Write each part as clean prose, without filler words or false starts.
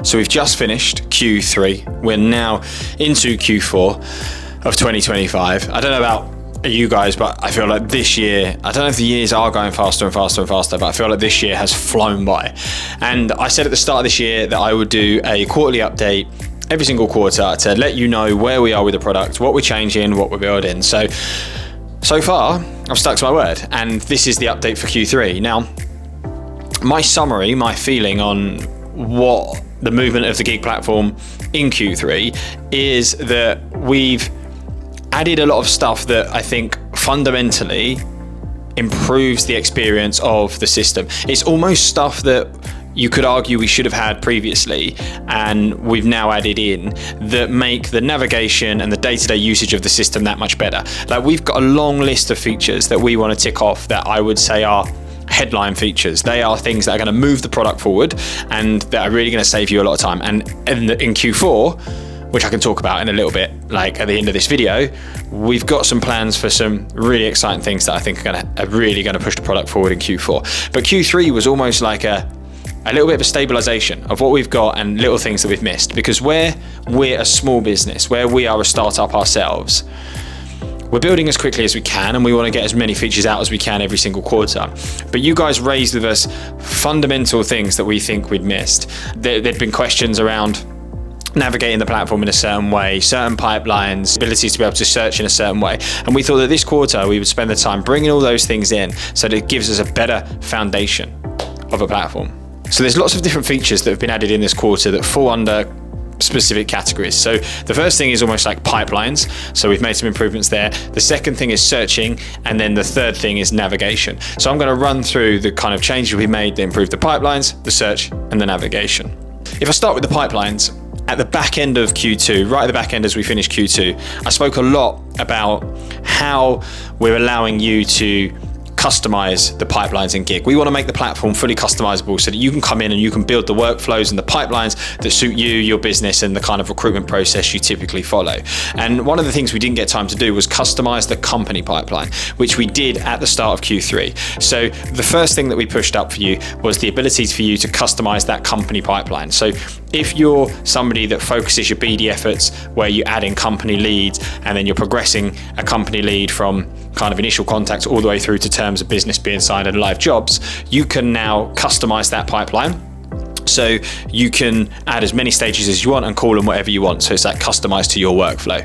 So we've just finished Q3. We're now into Q4 of 2025. I don't know about you guys, but I feel like this year, I don't know if the years are going faster and faster and faster, but I feel like this year has flown by. And I said at the start of this year that I would do a quarterly update every single quarter to let you know where we are with the product, what we're changing, what we're building. So far, I've stuck to my word, and this is the update for Q3. Now, my summary, my feeling on what the movement of the Giig platform in Q3 is that we've added a lot of stuff that I think fundamentally improves the experience of the system. It's almost stuff that you could argue we should have had previously, and we've now added in, that make the navigation and the day-to-day usage of the system that much better. Like, we've got a long list of features that we want to tick off that I would say are headline features. They are things that are going to move the product forward and that are really going to save you a lot of time. And in Q4, which I can talk about in a little bit, like at the end of this video, we've got some plans for some really exciting things that I think are really going to push the product forward in Q4. But Q3 was almost like a little bit of a stabilization of what we've got and little things that we've missed. Because where we're a small business, where we are a startup ourselves, we're building as quickly as we can, and we want to get as many features out as we can every single quarter. But you guys raised with us fundamental things that we think we'd missed. There'd been questions around navigating the platform in a certain way, certain pipelines, abilities to be able to search in a certain way. And we thought that this quarter we would spend the time bringing all those things in so that it gives us a better foundation of a platform. So there's lots of different features that have been added in this quarter that fall under specific categories. So the first thing is almost like pipelines. So we've made some improvements there. The second thing is searching. And then the third thing is navigation. So I'm going to run through the kind of changes we made that improve the pipelines, the search, and the navigation. If I start with the pipelines, at the back end of Q2, right at the back end as we finish Q2, I spoke a lot about how we're allowing you to customize the pipelines in Giig. We want to make the platform fully customizable so that you can come in and you can build the workflows and the pipelines that suit you, your business, and the kind of recruitment process you typically follow. And one of the things we didn't get time to do was customize the company pipeline, which we did at the start of Q3. So the first thing that we pushed up for you was the ability for you to customize that company pipeline. So if you're somebody that focuses your BD efforts where you add in company leads and then you're progressing a company lead from kind of initial contact all the way through to terms of business being signed and live jobs, you can now customize that pipeline. So you can add as many stages as you want and call them whatever you want. So it's like customized to your workflow.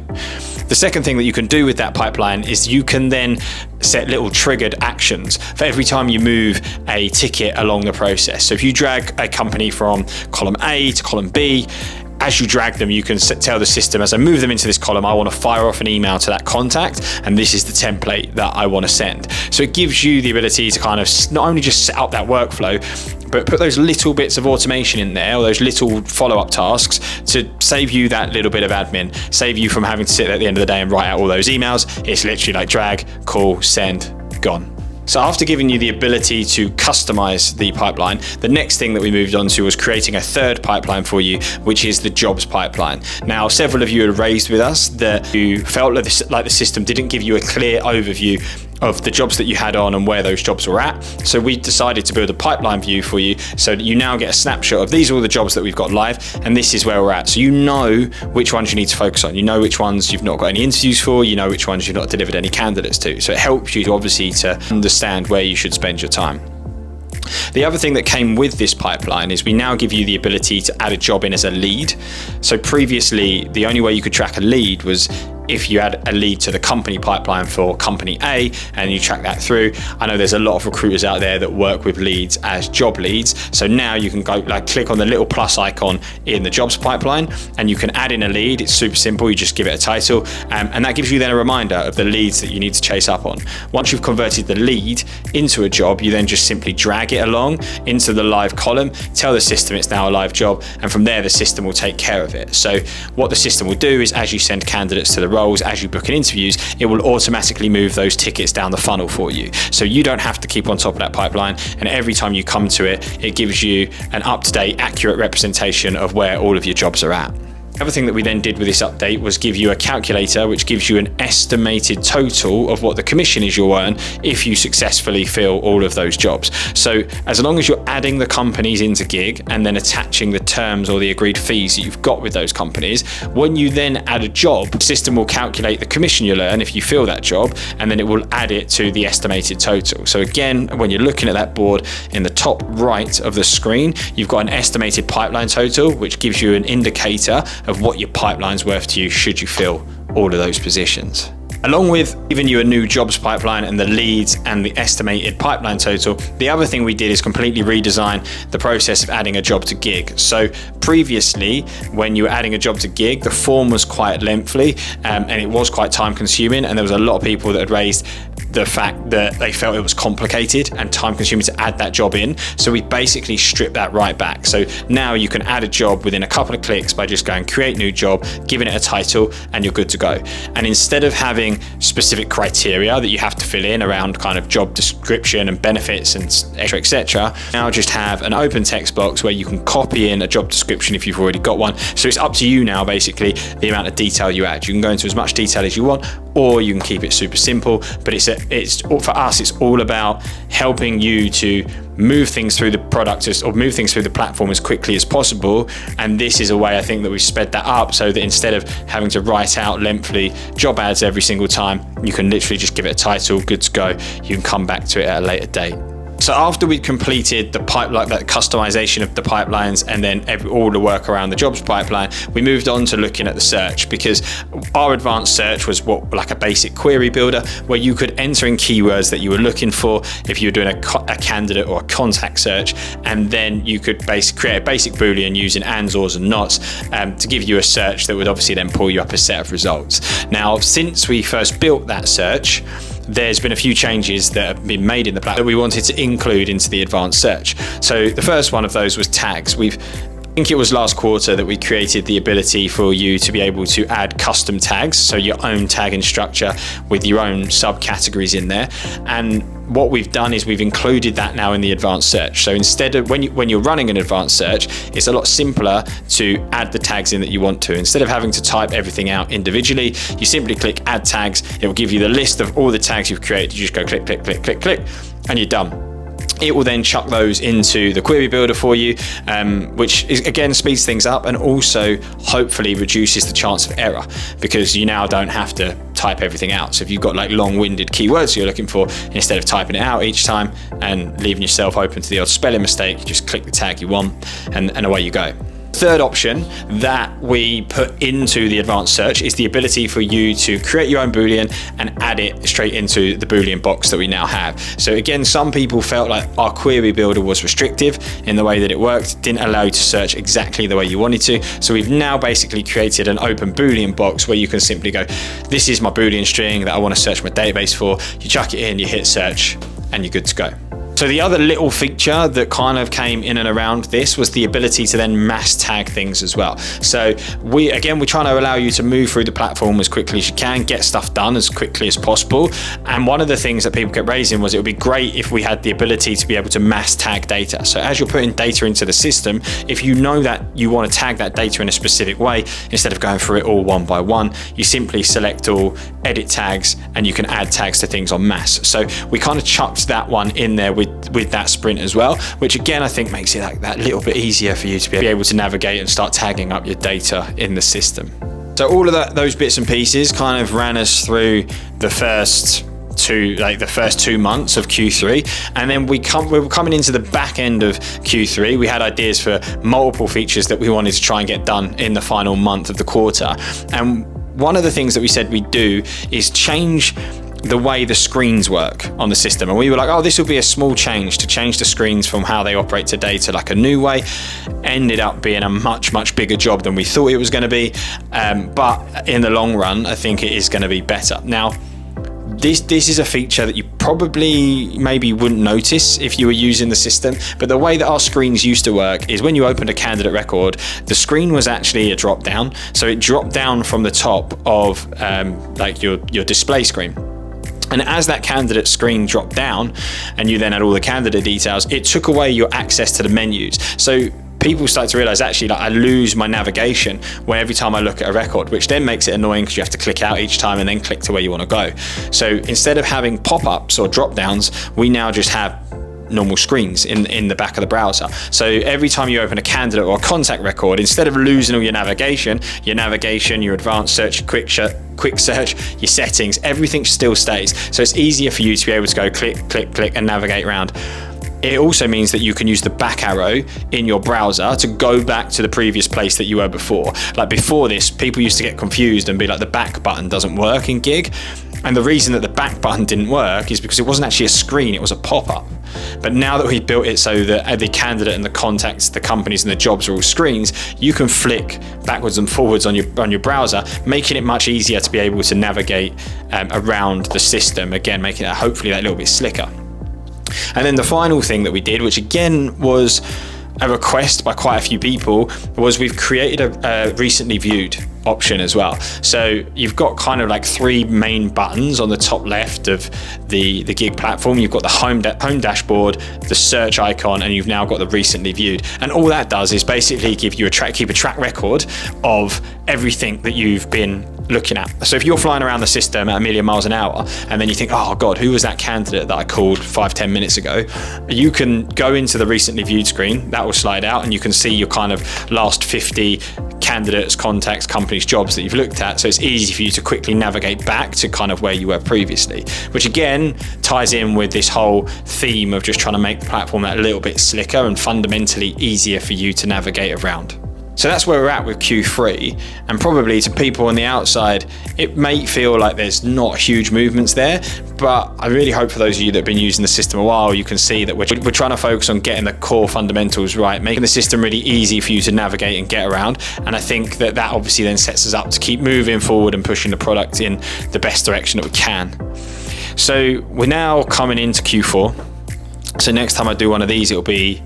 The second thing that you can do with that pipeline is you can then set little triggered actions for every time you move a ticket along the process. So if you drag a company from column A to column B, as you drag them, you can tell the system, as I move them into this column, I want to fire off an email to that contact, and this is the template that I want to send. So it gives you the ability to kind of not only just set up that workflow, but put those little bits of automation in there, or those little follow-up tasks to save you that little bit of admin, save you from having to sit at the end of the day and write out all those emails. It's literally like drag, call, send, gone. So after giving you the ability to customize the pipeline, the next thing that we moved on to was creating a third pipeline for you, which is the jobs pipeline. Now, several of you had raised with us that you felt like the system didn't give you a clear overview of the jobs that you had on and where those jobs were at. So we decided to build a pipeline view for you so that you now get a snapshot of these are all the jobs that we've got live, and this is where we're at. So you know which ones you need to focus on. You know which ones you've not got any interviews for. You know which ones you've not delivered any candidates to. So it helps you to obviously to understand where you should spend your time. The other thing that came with this pipeline is we now give you the ability to add a job in as a lead. So previously, the only way you could track a lead was if you add a lead to the company pipeline for company A and you track that through. I know there's a lot of recruiters out there that work with leads as job leads. So now you can go click on the little plus icon in the jobs pipeline and you can add in a lead. It's super simple. You just give it a title and that gives you then a reminder of the leads that you need to chase up on. Once you've converted the lead into a job, you then just simply drag it along into the live column, tell the system it's now a live job, and from there the system will take care of it. So what the system will do is as you send candidates to the roles, as you book in interviews, it will automatically move those tickets down the funnel for you. So you don't have to keep on top of that pipeline, and every time you come to it, it gives you an up-to-date, accurate representation of where all of your jobs are at. The other thing that we then did with this update was give you a calculator which gives you an estimated total of what the commission is you'll earn if you successfully fill all of those jobs. So as long as you're adding the companies into Giig and then attaching the terms or the agreed fees that you've got with those companies, when you then add a job, the system will calculate the commission you'll earn if you fill that job, and then it will add it to the estimated total. So again, when you're looking at that board in the top right of the screen, you've got an estimated pipeline total, which gives you an indicator of what your pipeline's worth to you should you fill all of those positions. Along with giving you a new jobs pipeline and the leads and the estimated pipeline total, the other thing we did is completely redesign the process of adding a job to Giig. So previously, when you were adding a job to Giig, the form was quite lengthy and it was quite time consuming, and there was a lot of people that had raised the fact that they felt it was complicated and time consuming to add that job in. So we basically stripped that right back. So now you can add a job within a couple of clicks by just going create new job, giving it a title, and you're good to go. And instead of having specific criteria that you have to fill in around kind of job description and benefits and etc., now just have an open text box where you can copy in a job description if you've already got one. So it's up to you now, basically, the amount of detail you add. You can go into as much detail as you want, or you can keep it super simple. But it's for us, it's all about helping you to move things through the product or move things through the platform as quickly as possible. And this is a way I think that we've sped that up, so that instead of having to write out lengthy job ads every single time, you can literally just give it a title, good to go. You can come back to it at a later date. So after we'd completed the pipeline, that customization of the pipelines, and then all the work around the jobs pipeline, we moved on to looking at the search, because our advanced search was like a basic query builder where you could enter in keywords that you were looking for if you were doing a candidate or a contact search, and then you could create a basic Boolean using ands, ors, and nots to give you a search that would obviously then pull you up a set of results. Now, since we first built that search, there's been a few changes that have been made in the platform that we wanted to include into the advanced search. So the first one of those was tags. I think it was last quarter that we created the ability for you to be able to add custom tags, so your own tagging structure with your own subcategories in there. And what we've done is we've included that now in the advanced search. So instead of when you're running an advanced search, it's a lot simpler to add the tags in that you want to. Instead of having to type everything out individually, you simply click add tags. It will give you the list of all the tags you've created. You just go click, click, click, click, click, and you're done. It will then chuck those into the query builder for you, which again speeds things up and also hopefully reduces the chance of error, because you now don't have to type everything out. So if you've got like long-winded keywords you're looking for, instead of typing it out each time and leaving yourself open to the odd spelling mistake, you just click the tag you want and away you go. Third option that we put into the advanced search is the ability for you to create your own Boolean and add it straight into the Boolean box that we now have. So again, some people felt like our query builder was restrictive in the way that it worked, didn't allow you to search exactly the way you wanted to. So we've now basically created an open Boolean box where you can simply go, this is my Boolean string that I want to search my database for. You chuck it in, you hit search, and you're good to go. So the other little feature that kind of came in and around this was the ability to then mass tag things as well. So we're trying to allow you to move through the platform as quickly as you can, get stuff done as quickly as possible. And one of the things that people kept raising was it would be great if we had the ability to be able to mass tag data. So as you're putting data into the system, if you know that you want to tag that data in a specific way, instead of going through it all one by one, you simply select all, edit tags, and you can add tags to things en masse. So we kind of chucked that one in there with that sprint as well, which again I think makes it like that little bit easier for you to be able to navigate and start tagging up your data in the system. So all of those bits and pieces kind of ran us through the first 2 months of Q3, and then we were coming into the back end of Q3. We had ideas for multiple features that we wanted to try and get done in the final month of the quarter. And one of the things that we said we'd do is change the way the screens work on the system. And we were like, oh, this will be a small change to change the screens from how they operate today to like a new way. Ended up being a much, much bigger job than we thought it was going to be. But in the long run, I think it is going to be better. Now, this is a feature that you probably maybe wouldn't notice if you were using the system, but the way that our screens used to work is when you opened a candidate record, the screen was actually a drop down. So it dropped down from the top of like your display screen. And as that candidate screen dropped down and you then had all the candidate details, it took away your access to the menus. So people start to realize actually like I lose my navigation when every time I look at a record, which then makes it annoying because you have to click out each time and then click to where you want to go. So instead of having pop-ups or drop-downs, we now just have normal screens in the back of the browser. So every time you open a candidate or a contact record, instead of losing all your navigation, your advanced search, quick search, your settings, everything still stays. So it's easier for you to be able to go click, click, click and navigate around. It also means that you can use the back arrow in your browser to go back to the previous place that you were before. Like before this, people used to get confused and be like, the back button doesn't work in Giig. And the reason that the back button didn't work is because it wasn't actually a screen, it was a pop-up. But now that we've built it so that the candidate and the contacts, the companies and the jobs are all screens, you can flick backwards and forwards on your browser, making it much easier to be able to navigate around the system, again, making it hopefully that little bit slicker. And then the final thing that we did, which again was a request by quite a few people, was we've created a recently viewed option as well. So you've got kind of like three main buttons on the top left of the Giig platform. You've got the home dashboard, the search icon, and you've now got the recently viewed. And all that does is basically give you keep a track record of everything that you've been looking at. So if you're flying around the system at 1,000,000 miles an hour and then you think, oh God, who was that candidate that I called 5-10 minutes ago? You can go into the recently viewed screen, that will slide out and you can see your kind of last 50 candidates, contacts, companies, jobs that you've looked at. So it's easy for you to quickly navigate back to kind of where you were previously, which again ties in with this whole theme of just trying to make the platform that a little bit slicker and fundamentally easier for you to navigate around. So that's where we're at with Q3, and probably to people on the outside, it may feel like there's not huge movements there, but I really hope for those of you that have been using the system a while, you can see that we're trying to focus on getting the core fundamentals right, making the system really easy for you to navigate and get around. And I think that obviously then sets us up to keep moving forward and pushing the product in the best direction that we can. So we're now coming into Q4. So next time I do one of these, it'll be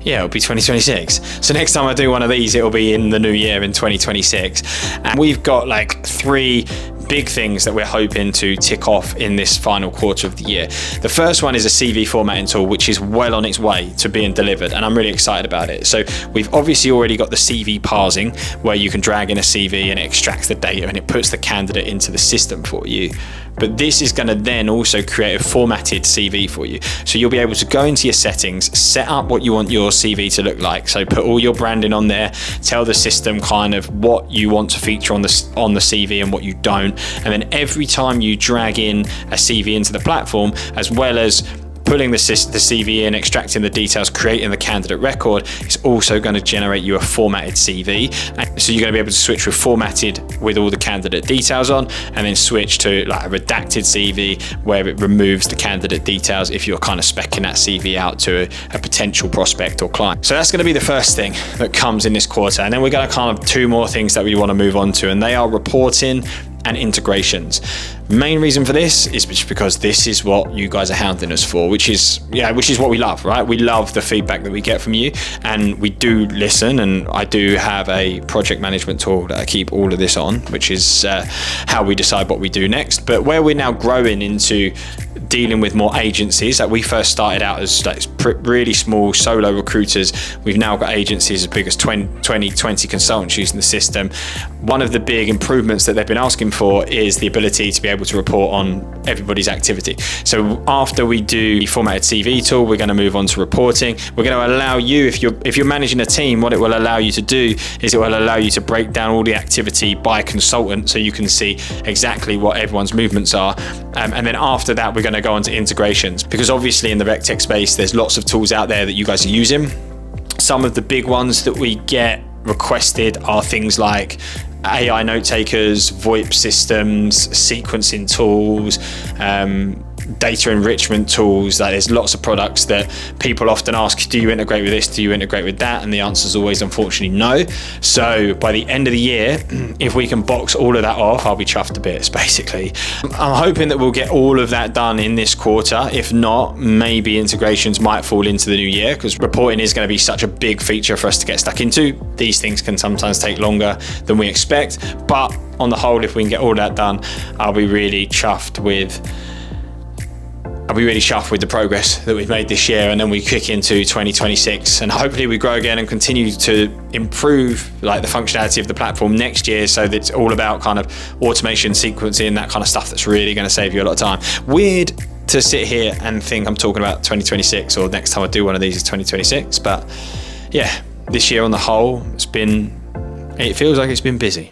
it'll be 2026. So next time I do one of these, it'll be in the new year in 2026. And we've got like 3 big things that we're hoping to tick off in this final quarter of the year. The first one is a CV formatting tool, which is well on its way to being delivered, and I'm really excited about it. So we've obviously already got the CV parsing, where you can drag in a CV and it extracts the data and it puts the candidate into the system for you. But this is going to then also create a formatted CV for you. So you'll be able to go into your settings, set up what you want your CV to look like. So put all your branding on there, tell the system kind of what you want to feature on the CV and what you don't. And then every time you drag in a CV into the platform, as well as pulling the CV in, extracting the details, creating the candidate record, it's also going to generate you a formatted CV. And so you're going to be able to switch from formatted with all the candidate details on, and then switch to like a redacted CV where it removes the candidate details if you're kind of speccing that CV out to a potential prospect or client. So that's going to be the first thing that comes in this quarter. And then we're going to kind of 2 more things that we want to move on to, and they are reporting and integrations. Main reason for this is just because this is what you guys are hounding us for, which is what we love, right? We love the feedback that we get from you, and we do listen, and I do have a project management tool that I keep all of this on, which is how we decide what we do next. But where we're now growing into dealing with more agencies, that we first started out as really small solo recruiters, we've now got agencies as big as 20 consultants using the system. One of the big improvements that they've been asking for is the ability to be able to report on everybody's activity. So after we do the formatted CV tool, we're going to move on to reporting. We're going to allow you, if you're managing a team, what it will allow you to do is it will allow you to break down all the activity by consultant, so you can see exactly what everyone's movements are. And then after that, we're going to go on to integrations, because obviously in the rec tech space, there's lots of tools out there that you guys are using. Some of the big ones that we get requested are things like AI note takers, VoIP systems, sequencing tools, data enrichment tools. Like, there's lots of products that people often ask, do you integrate with this? Do you integrate with that? And the answer is always, unfortunately, no. So by the end of the year, if we can box all of that off, I'll be chuffed to bits, basically. I'm hoping that we'll get all of that done in this quarter. If not, maybe integrations might fall into the new year, because reporting is going to be such a big feature for us to get stuck into. These things can sometimes take longer than we expect, but on the whole, if we can get all that done, I'll be really chuffed with I'll be really chuffed with the progress that we've made this year, and then we kick into 2026, and hopefully we grow again and continue to improve like the functionality of the platform next year, so that it's all about kind of automation, sequencing, that kind of stuff that's really going to save you a lot of time. Weird to sit here and think I'm talking about 2026, or next time I do one of these is 2026, but yeah, this year on the whole, it feels like it's been busy.